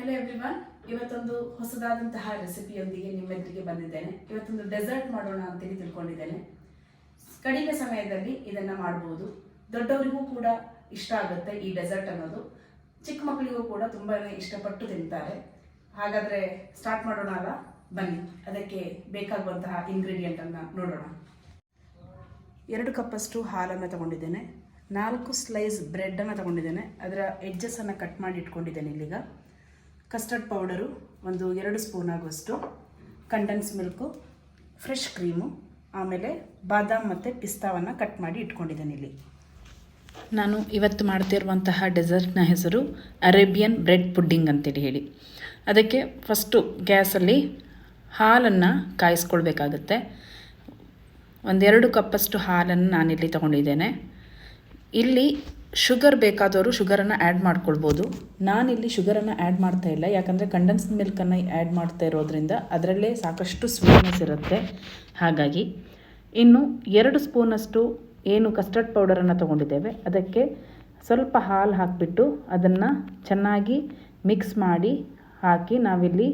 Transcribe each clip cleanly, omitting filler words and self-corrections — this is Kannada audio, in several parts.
ಹಲೋ ಎವ್ರಿವನ್, ಇವತ್ತೊಂದು ಹೊಸದಾದಂತಹ ರೆಸಿಪಿಯೊಂದಿಗೆ ನಿಮ್ಮೆದುರಿಗೆ ಬಂದಿದ್ದೇನೆ. ಇವತ್ತೊಂದು ಡೆಸರ್ಟ್ ಮಾಡೋಣ ಅಂತೇಳಿ ತಿಳ್ಕೊಂಡಿದ್ದೇನೆ. ಕಡಿಮೆ ಸಮಯದಲ್ಲಿ ಇದನ್ನು ಮಾಡ್ಬೋದು. ದೊಡ್ಡವರಿಗೂ ಕೂಡ ಇಷ್ಟ ಆಗುತ್ತೆ ಈ ಡೆಸರ್ಟ್ ಅನ್ನೋದು. ಚಿಕ್ಕ ಮಕ್ಕಳಿಗೂ ಕೂಡ ತುಂಬಾ ಇಷ್ಟಪಟ್ಟು ತಿಂತಾರೆ. ಹಾಗಾದರೆ ಸ್ಟಾರ್ಟ್ ಮಾಡೋಣ ಅಲ್ಲ? ಬನ್ನಿ, ಅದಕ್ಕೆ ಬೇಕಾಗುವಂತಹ ಇಂಗ್ರೀಡಿಯೆಂಟನ್ನು ನೋಡೋಣ. 2 ಕಪ್ಪಷ್ಟು ಹಾಲನ್ನು ತಗೊಂಡಿದ್ದೇನೆ. 4 ಸ್ಲೈಸ್ ಬ್ರೆಡ್ಡನ್ನು ತಗೊಂಡಿದ್ದೇನೆ. ಅದರ ಎಡ್ಜಸ್ಸನ್ನು ಕಟ್ ಮಾಡಿ ಇಟ್ಕೊಂಡಿದ್ದೇನೆ. ಇಲ್ಲಿಗ ಕಸ್ಟರ್ಡ್ ಪೌಡರು ಒಂದು 2 ಸ್ಪೂನ್ ಆಗುವಷ್ಟು, ಕಂಡೆನ್ಸ್ ಮಿಲ್ಕು, ಫ್ರೆಶ್ ಕ್ರೀಮು, ಆಮೇಲೆ ಬಾದಾಮ್ ಮತ್ತು ಪಿಸ್ತಾವನ್ನು ಕಟ್ ಮಾಡಿ ಇಟ್ಕೊಂಡಿದ್ದೇನೆ. ಇಲ್ಲಿ ನಾನು ಇವತ್ತು ಮಾಡ್ತಿರುವಂತಹ ಡೆಸರ್ಟ್ನ ಹೆಸರು ಅರೇಬಿಯನ್ ಬ್ರೆಡ್ ಪುಡ್ಡಿಂಗ್ ಅಂತೇಳಿ ಹೇಳಿ. ಅದಕ್ಕೆ ಫಸ್ಟು ಗ್ಯಾಸಲ್ಲಿ ಹಾಲನ್ನು ಕಾಯಿಸ್ಕೊಳ್ಬೇಕಾಗತ್ತೆ. 1-2 ಕಪ್ಪಷ್ಟು ಹಾಲನ್ನು ನಾನಿಲ್ಲಿ ತಗೊಂಡಿದ್ದೇನೆ. ಇಲ್ಲಿ ಶುಗರ್ ಬೇಕಾದವರು ಶುಗರನ್ನು ಆ್ಯಡ್ ಮಾಡ್ಕೊಳ್ಬೋದು. ನಾನಿಲ್ಲಿ ಶುಗರನ್ನು ಆ್ಯಡ್ ಮಾಡ್ತಾ ಇಲ್ಲ, ಯಾಕಂದರೆ ಕಂಡೆನ್ಸ್ ಮಿಲ್ಕನ್ನು ಆ್ಯಡ್ ಮಾಡ್ತಾ ಇರೋದ್ರಿಂದ ಅದರಲ್ಲೇ ಸಾಕಷ್ಟು ಸ್ವೀಟ್ನೆಸ್ ಇರುತ್ತೆ. ಹಾಗಾಗಿ ಇನ್ನು 2 ಸ್ಪೂನಷ್ಟು ಏನು ಕಸ್ಟರ್ಡ್ ಪೌಡರನ್ನು ತೊಗೊಂಡಿದ್ದೇವೆ, ಅದಕ್ಕೆ ಸ್ವಲ್ಪ ಹಾಲು ಹಾಕಿಬಿಟ್ಟು ಅದನ್ನು ಚೆನ್ನಾಗಿ ಮಿಕ್ಸ್ ಮಾಡಿ ಹಾಕಿ ನಾವಿಲ್ಲಿ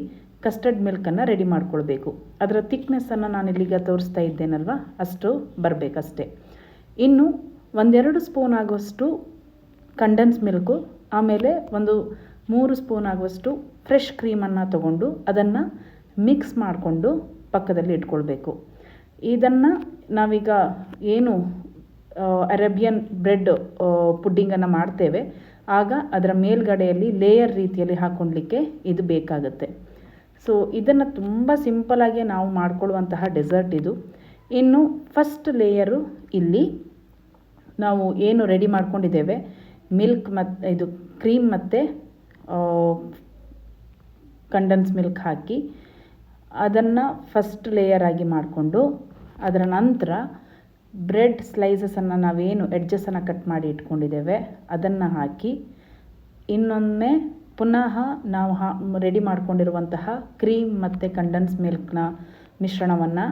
ಕಸ್ಟರ್ಡ್ ಮಿಲ್ಕನ್ನು ರೆಡಿ ಮಾಡ್ಕೊಳ್ಬೇಕು. ಅದರ ಥಿಕ್ನೆಸ್ಸನ್ನು ನಾನಿಲ್ಲಿಗ ತೋರಿಸ್ತಾ ಇದ್ದೇನಲ್ವ, ಅಷ್ಟು ಬರಬೇಕಷ್ಟೆ. ಇನ್ನು 1-2 ಸ್ಪೂನ್ ಆಗುವಷ್ಟು ಕಂಡೆನ್ಸ್ ಮಿಲ್ಕು, ಆಮೇಲೆ 3 ಸ್ಪೂನ್ ಆಗುವಷ್ಟು ಫ್ರೆಶ್ ಕ್ರೀಮನ್ನು ತಗೊಂಡು ಅದನ್ನು ಮಿಕ್ಸ್ ಮಾಡಿಕೊಂಡು ಪಕ್ಕದಲ್ಲಿ ಇಟ್ಕೊಳ್ಬೇಕು. ಇದನ್ನು ನಾವೀಗ ಏನು ಅರೇಬಿಯನ್ ಬ್ರೆಡ್ ಪುಡ್ಡಿಂಗನ್ನು ಮಾಡ್ತೇವೆ, ಆಗ ಅದರ ಮೇಲ್ಗಡೆಯಲ್ಲಿ ಲೇಯರ್ ರೀತಿಯಲ್ಲಿ ಹಾಕ್ಕೊಳ್ಲಿಕ್ಕೆ ಇದು ಬೇಕಾಗುತ್ತೆ. ಸೊ ಇದನ್ನು ತುಂಬ ಸಿಂಪಲಾಗಿ ನಾವು ಮಾಡ್ಕೊಳ್ಳುವಂತಹ ಡೆಸರ್ಟ್ ಇದು. ಇನ್ನು ಫಸ್ಟ್ ಲೇಯರು ಇಲ್ಲಿ ನಾವು ಏನು ರೆಡಿ ಮಾಡ್ಕೊಂಡಿದ್ದೇವೆ, ಮಿಲ್ಕ್ ಮತ್ತು ಇದು ಕ್ರೀಮ್ ಮತ್ತು ಕಂಡೆನ್ಸ್ ಮಿಲ್ಕ್ ಹಾಕಿ ಅದನ್ನು ಫಸ್ಟ್ ಲೇಯರ್ ಆಗಿ ಮಾಡಿಕೊಂಡು, ಅದರ ನಂತರ ಬ್ರೆಡ್ ಸ್ಲೈಸಸನ್ನು ನಾವೇನು ಎಡ್ಜಸ್ಸನ್ನು ಕಟ್ ಮಾಡಿ ಇಟ್ಕೊಂಡಿದ್ದೇವೆ ಅದನ್ನು ಹಾಕಿ ಇನ್ನೊಮ್ಮೆ ಪುನಃ ನಾವು ರೆಡಿ ಮಾಡ್ಕೊಂಡಿರುವಂತಹ ಕ್ರೀಮ್ ಮತ್ತು ಕಂಡೆನ್ಸ್ ಮಿಲ್ಕ್ನ ಮಿಶ್ರಣವನ್ನು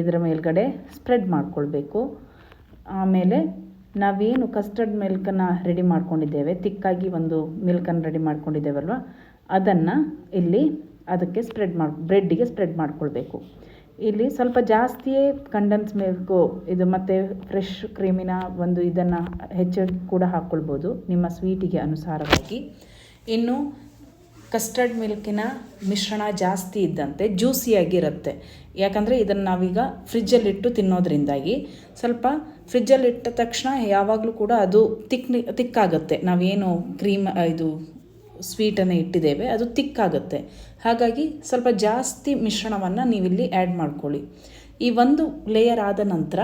ಇದರ ಮೇಲ್ಗಡೆ ಸ್ಪ್ರೆಡ್ ಮಾಡಿಕೊಳ್ಬೇಕು. ಆಮೇಲೆ ನಾವೇನು ಕಸ್ಟರ್ಡ್ ಮಿಲ್ಕನ್ನು ರೆಡಿ ಮಾಡ್ಕೊಂಡಿದ್ದೇವೆ, ತಿಕ್ಕಾಗಿ ಒಂದು ಮಿಲ್ಕನ್ನು ರೆಡಿ ಮಾಡ್ಕೊಂಡಿದ್ದೇವಲ್ವ, ಅದನ್ನು ಇಲ್ಲಿ ಅದಕ್ಕೆ ಬ್ರೆಡ್ಡಿಗೆ ಸ್ಪ್ರೆಡ್ ಮಾಡ್ಕೊಳ್ಬೇಕು. ಇಲ್ಲಿ ಸ್ವಲ್ಪ ಜಾಸ್ತಿಯೇ ಕಂಡೆನ್ಸ್ ಮಿಲ್ಕು ಇದು ಮತ್ತು ಫ್ರೆಶ್ ಕ್ರೀಮಿನ ಇದನ್ನು ಹೆಚ್ಚು ಕೂಡ ಹಾಕ್ಕೊಳ್ಬೋದು ನಿಮ್ಮ ಸ್ವೀಟಿಗೆ ಅನುಸಾರವಾಗಿ. ಇನ್ನು ಕಸ್ಟರ್ಡ್ ಮಿಲ್ಕಿನ ಮಿಶ್ರಣ ಜಾಸ್ತಿ ಇದ್ದಂತೆ ಜ್ಯೂಸಿಯಾಗಿರುತ್ತೆ. ಯಾಕಂದರೆ ಇದನ್ನು ನಾವೀಗ ಫ್ರಿಜ್ಜಲ್ಲಿಟ್ಟು ತಿನ್ನೋದ್ರಿಂದಾಗಿ ಸ್ವಲ್ಪ ಫ್ರಿಜ್ಜಲ್ಲಿಟ್ಟ ತಕ್ಷಣ ಯಾವಾಗಲೂ ಕೂಡ ಅದು ತಿಕ್ಕಾಗುತ್ತೆ. ನಾವೇನು ಕ್ರೀಮ್ ಇದು ಸ್ವೀಟನ್ನು ಇಟ್ಟಿದ್ದೇವೆ ಅದು ತಿಕ್ಕಾಗುತ್ತೆ. ಹಾಗಾಗಿ ಸ್ವಲ್ಪ ಜಾಸ್ತಿ ಮಿಶ್ರಣವನ್ನು ನೀವಿಲ್ಲಿ ಆ್ಯಡ್ ಮಾಡ್ಕೊಳ್ಳಿ. ಈ 1 ಲೇಯರ್ ಆದ ನಂತರ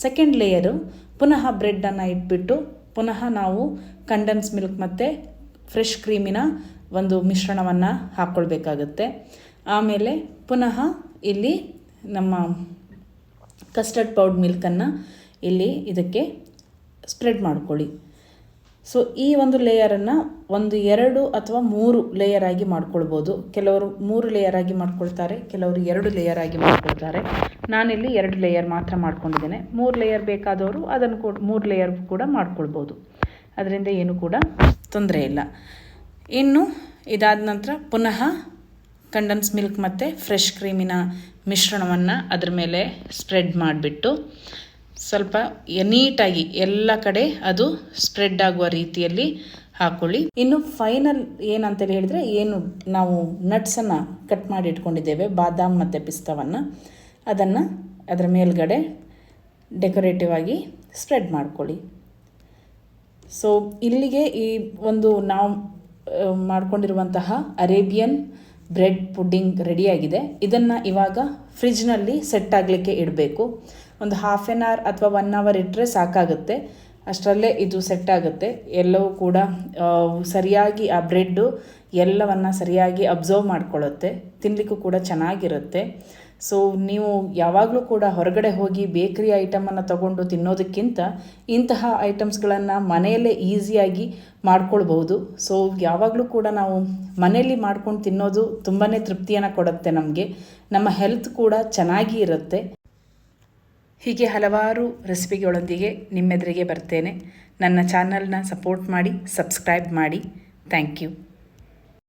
ಸೆಕೆಂಡ್ ಲೇಯರು ಪುನಃ ಬ್ರೆಡ್ಡನ್ನು ಇಟ್ಬಿಟ್ಟು ಪುನಃ ನಾವು ಕಂಡೆನ್ಸ್ ಮಿಲ್ಕ್ ಮತ್ತು ಫ್ರೆಶ್ ಕ್ರೀಮಿನ ಮಿಶ್ರಣವನ್ನು ಹಾಕ್ಕೊಳ್ಬೇಕಾಗತ್ತೆ. ಆಮೇಲೆ ಪುನಃ ಇಲ್ಲಿ ನಮ್ಮ ಕಸ್ಟರ್ಡ್ ಪೌಡರ್ ಮಿಲ್ಕನ್ನು ಇಲ್ಲಿ ಇದಕ್ಕೆ ಸ್ಪ್ರೆಡ್ ಮಾಡ್ಕೊಳ್ಳಿ. ಸೊ ಈ ಲೇಯರನ್ನು 2 ಅಥವಾ 3 ಲೇಯರ್ ಆಗಿ ಮಾಡ್ಕೊಳ್ಬೋದು. ಕೆಲವರು 3 ಲೇಯರ್ ಆಗಿ ಮಾಡ್ಕೊಳ್ತಾರೆ, ಕೆಲವರು 2 ಲೇಯರ್ ಆಗಿ ಮಾಡ್ಕೊಳ್ತಾರೆ. ನಾನಿಲ್ಲಿ 2 ಲೇಯರ್ ಮಾತ್ರ ಮಾಡ್ಕೊಂಡಿದ್ದೇನೆ. 3 ಲೇಯರ್ ಬೇಕಾದವರು ಅದನ್ನು 3 ಲೇಯರ್ ಕೂಡ ಮಾಡ್ಕೊಳ್ಬೋದು. ಅದರಿಂದ ಏನು ಕೂಡ ತೊಂದರೆ ಇಲ್ಲ. ಇನ್ನು ಇದಾದ ನಂತರ ಪುನಃ ಕಂಡೆನ್ಸ್ ಮಿಲ್ಕ್ ಮತ್ತು ಫ್ರೆಶ್ ಕ್ರೀಮಿನ ಮಿಶ್ರಣವನ್ನು ಅದರ ಮೇಲೆ ಸ್ಪ್ರೆಡ್ ಮಾಡಿಬಿಟ್ಟು ಸ್ವಲ್ಪ ನೀಟಾಗಿ ಎಲ್ಲ ಕಡೆ ಅದು ಸ್ಪ್ರೆಡ್ ಆಗುವ ರೀತಿಯಲ್ಲಿ ಹಾಕ್ಕೊಳ್ಳಿ. ಇನ್ನು ಫೈನಲ್ ಏನಂತೇಳಿ ಹೇಳಿದರೆ, ಏನು ನಾವು ನಟ್ಸನ್ನು ಕಟ್ ಮಾಡಿ ಇಟ್ಕೊಂಡಿದ್ದೇವೆ, ಬಾದಾಮ್ ಮತ್ತು ಪಿಸ್ತಾವನ್ನು, ಅದನ್ನು ಅದರ ಮೇಲ್ಗಡೆ ಡೆಕೋರೇಟಿವ್ ಆಗಿ ಸ್ಪ್ರೆಡ್ ಮಾಡ್ಕೊಳ್ಳಿ. ಸೊ ಇಲ್ಲಿಗೆ ಈ ನಾವು ಮಾಡ್ಕೊಂಡಿರುವಂತಹ ಅರೇಬಿಯನ್ ಬ್ರೆಡ್ ಪುಡ್ಡಿಂಗ್ ರೆಡಿಯಾಗಿದೆ. ಇದನ್ನು ಇವಾಗ ಫ್ರಿಜ್ನಲ್ಲಿ ಸೆಟ್ ಆಗಲಿಕ್ಕೆ ಇಡಬೇಕು. ಒಂದು 1/2 ಅವರ್ ಅಥವಾ 1 ಅವರ್ ಇಟ್ಟರೆ ಸಾಕಾಗುತ್ತೆ. ಅಷ್ಟರಲ್ಲೇ ಇದು ಸೆಟ್ ಆಗುತ್ತೆ. ಎಲ್ಲವೂ ಕೂಡ ಸರಿಯಾಗಿ ಆ ಬ್ರೆಡ್ಡು ಎಲ್ಲವನ್ನು ಸರಿಯಾಗಿ ಅಬ್ಸರ್ವ್ ಮಾಡ್ಕೊಳ್ಳುತ್ತೆ. ತಿನ್ನಲಿಕ್ಕೂ ಕೂಡ ಚೆನ್ನಾಗಿರುತ್ತೆ. ಸೊ ನೀವು ಯಾವಾಗಲೂ ಕೂಡ ಹೊರಗಡೆ ಹೋಗಿ ಬೇಕರಿ ಐಟಮನ್ನು ತಗೊಂಡು ತಿನ್ನೋದಕ್ಕಿಂತ ಇಂತಹ ಐಟಮ್ಸ್ಗಳನ್ನು ಮನೆಯಲ್ಲೇ ಈಸಿಯಾಗಿ ಮಾಡ್ಕೊಳ್ಬೋದು. ಸೊ ಯಾವಾಗಲೂ ಕೂಡ ನಾವು ಮನೆಯಲ್ಲಿ ಮಾಡ್ಕೊಂಡು ತಿನ್ನೋದು ತುಂಬಾ ತೃಪ್ತಿಯನ್ನು ಕೊಡುತ್ತೆ ನಮಗೆ. ನಮ್ಮ ಹೆಲ್ತ್ ಕೂಡ ಚೆನ್ನಾಗಿ ಇರುತ್ತೆ. ಹೀಗೆ ಹಲವಾರು ರೆಸಿಪಿಗಳೊಂದಿಗೆ ನಿಮ್ಮೆದುರಿಗೆ ಬರ್ತೇನೆ. ನನ್ನ ಚಾನಲ್ನ ಸಪೋರ್ಟ್ ಮಾಡಿ, ಸಬ್ಸ್ಕ್ರೈಬ್ ಮಾಡಿ. Thank you.